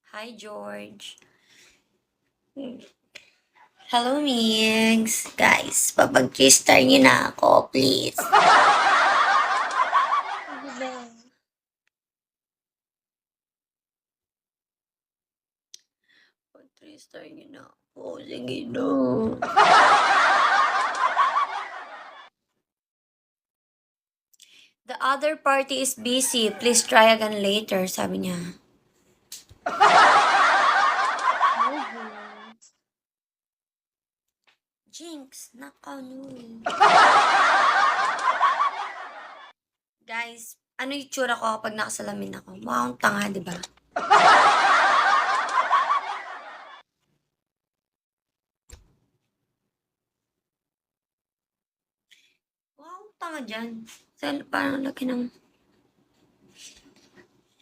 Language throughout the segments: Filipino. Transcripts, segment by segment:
Hi, George. Hello, Mings. Guys, papag-star niyo na ako, please. Ano ba? Pag-star niyo na ako. Sige na. The other party is busy. Please try again later, sabi niya. Jinx, nakano. Guys, ano yung tsura ko kapag nakasalamin ako? Mukhang tanga, di ba? Mukhang tanga dyan. Parang laki ng...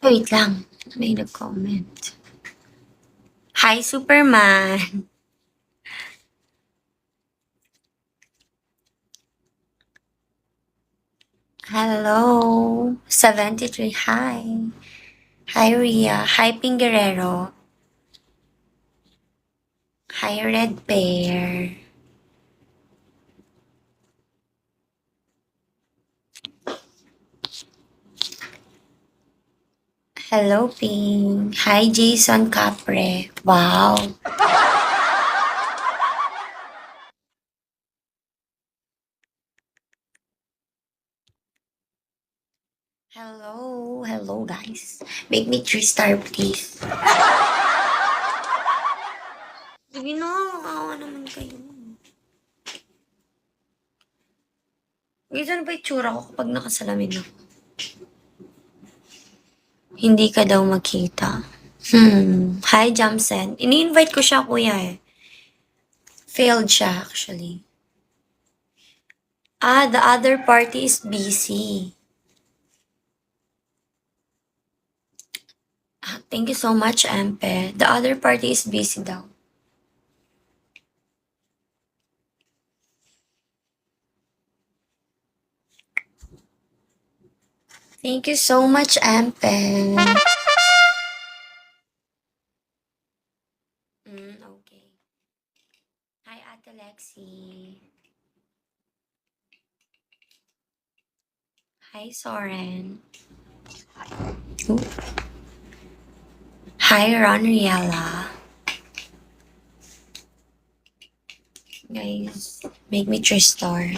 Wait lang. May nag-comment. Hi, Superman. Hello. 73. Hi. Hi, Ria. Hi, Ping Guerrero. Hi, Red Bear. Hello, Ping. Hi, Jason Capre. Wow. Hello. Hello, guys. Make me 3-star, please. Sige na. Awa naman kayo. Ganyan ba itsura ko kapag nakasalamin ako? Hindi ka daw makita. Hi, Jamsen. Ini-invite ko siya, kuya eh. Failed siya, actually. The other party is busy. Thank you so much, Empe. The other party is busy daw. Thank you so much, Empe. Okay. Hi, Ate Lexi. Hi, Soren. Ooh. Hi, Ron Riella. Guys, make me 3-star.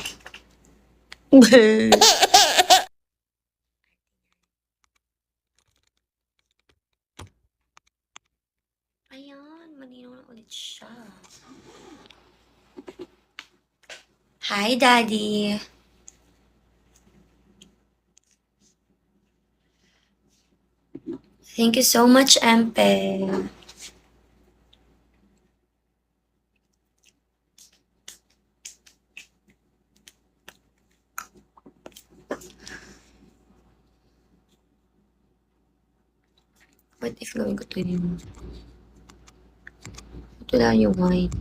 Ayan, malinaw na ulit siya. Hi, Daddy. Thank you so much, Empe. What if gawin ko to yun? Ito lang yung white.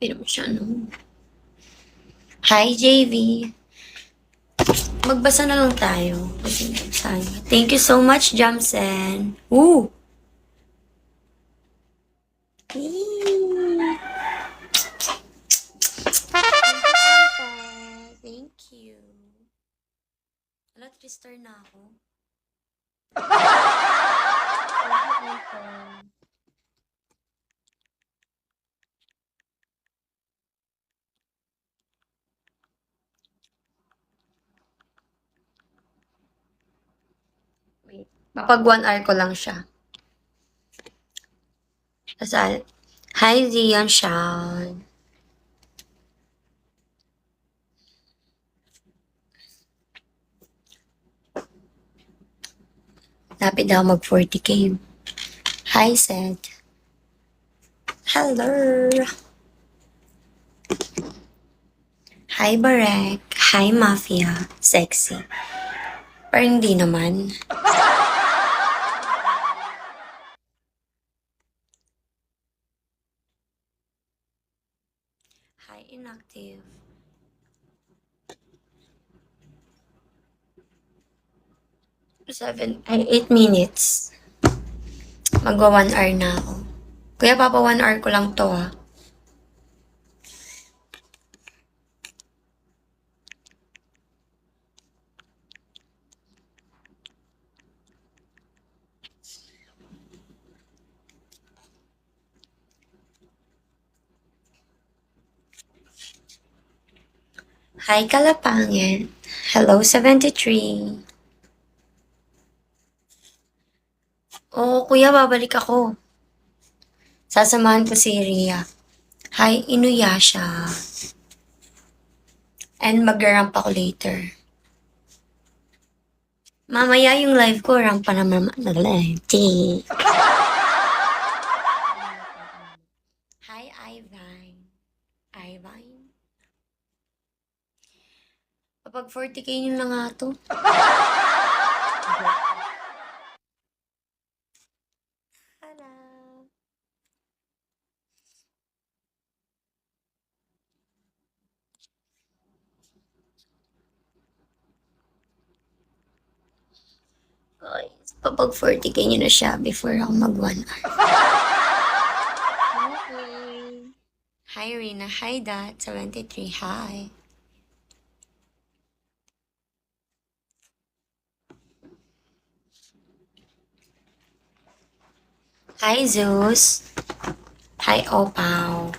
Pero mo siya, no? Hi, JV. Magbasa na lang tayo. Thank you so much, Jamsen. Ooh! Thank you. Wala, 3-star na ako. Wait. Mapag 1 hour ko lang siya. Tapos, hi, Zion Sean. Lapit daw mag 40K. Hi, Seth. Hello. Hi, Barek. Hi, Mafia. Sexy. Parang hindi naman. Hi, Inactive. 8 minutes. Magwa 1 hour na ako. Kuya, papa 1 hour ko lang to ha. Hi, Kalapangit. Hello, 73. Oo, kuya, babalik ako. Sasamahan ko si Ria. Hi, Inuyasha. And mag-ramp ako later. Mamaya yung live ko, ramp pa naman. Hi, Ivan. Ivan? Kapag 40k nyo na nga to. Hello. Guys, kapag 40k nyo na siya before ako mag 1 hour. Okay. Hi, Rina. Hi, Dad. 73. Hi. Hi, Zeus. Hi, Opaw.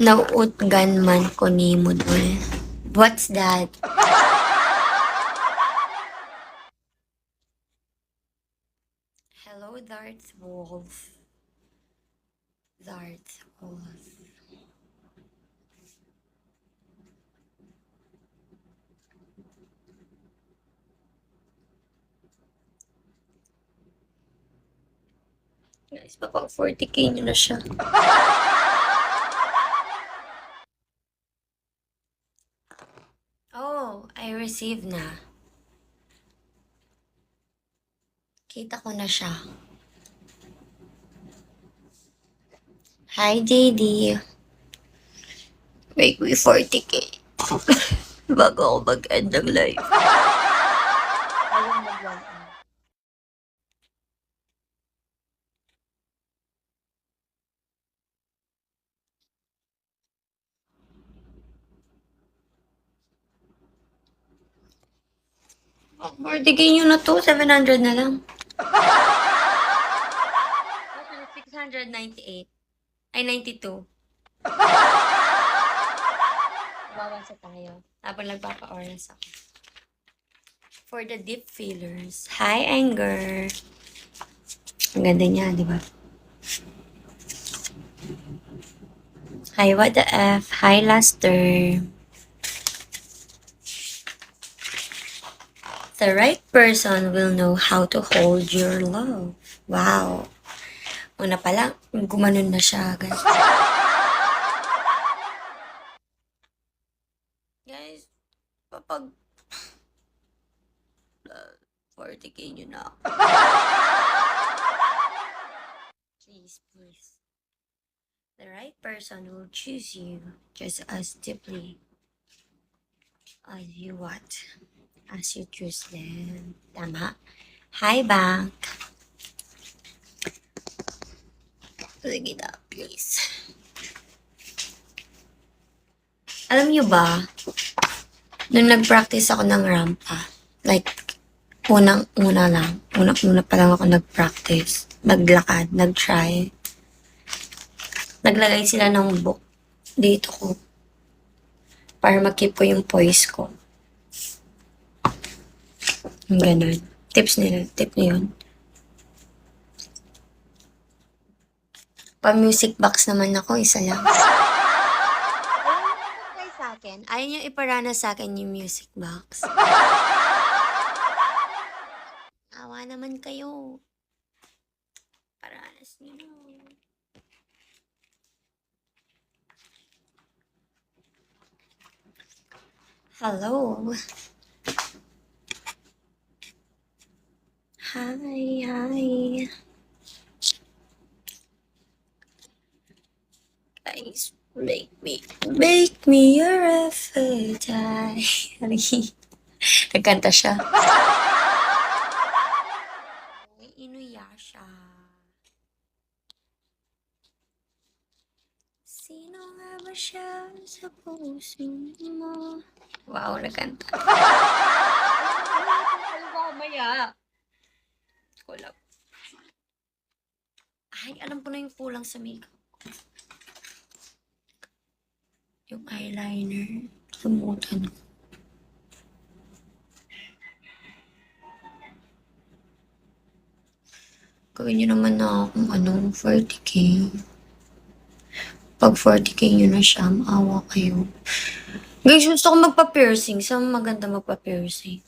Nauutgan man ko ni mo dul. What's that? Hello, Darth Wolf. Darth Wolf. Guys, papag 40k nyo na siya. Oh, I received na. Kita ko na siya. Hi, JD. Make me 40k. Bago ako mag-end ng live. Ayun, mag-1 hour. Oh, 40k nyo na to, 700 na lang. 698. Ay, 92. Bawas tayo. Habang nagpapa-oras ako. For the deep feelers. Hi, Anger. Ang ganda niya, di ba? Hi, what the F? Hi, Laster. The right person will know how to hold your love. Wow. Una pa lang, gumanon na siya, guys. Guys, kapag 40k nyo na ako. Please, please. The right person will choose you just as deeply as you want. As you choose them. Tama? Hi, Bank. Sige na, please. Alam nyo ba, nung nag-practice ako ng rampa, like, unang-una pa lang ako nag-practice, naglakad, nag-try. Naglagay sila ng book dito ko para makip ko yung poise ko. Ganun. Tip na yun. Pa-music box naman ako, isa lang. Ayaw niyo iparana sa akin yung music box. Awa naman kayo. Paranas niyo. Hello. Hi. Eyes, make me your Aphrodite. Nagkanta siya. May Inuyasha. Sino nga ba siya sa puso mo? Wow, nagkanta. Mamaya. Kulap. Ay, alam ko na yung kulang sa makeup. Yung eyeliner. Lumutan ko. Gawin nyo naman na akong 40k. Pag 40k nyo na siya, maawa kayo. Guys, gusto ko magpa-piercing. Saan maganda magpa-piercing?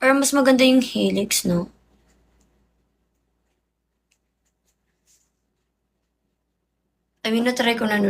Or mas maganda yung helix, no? I mean, na-try ko na nun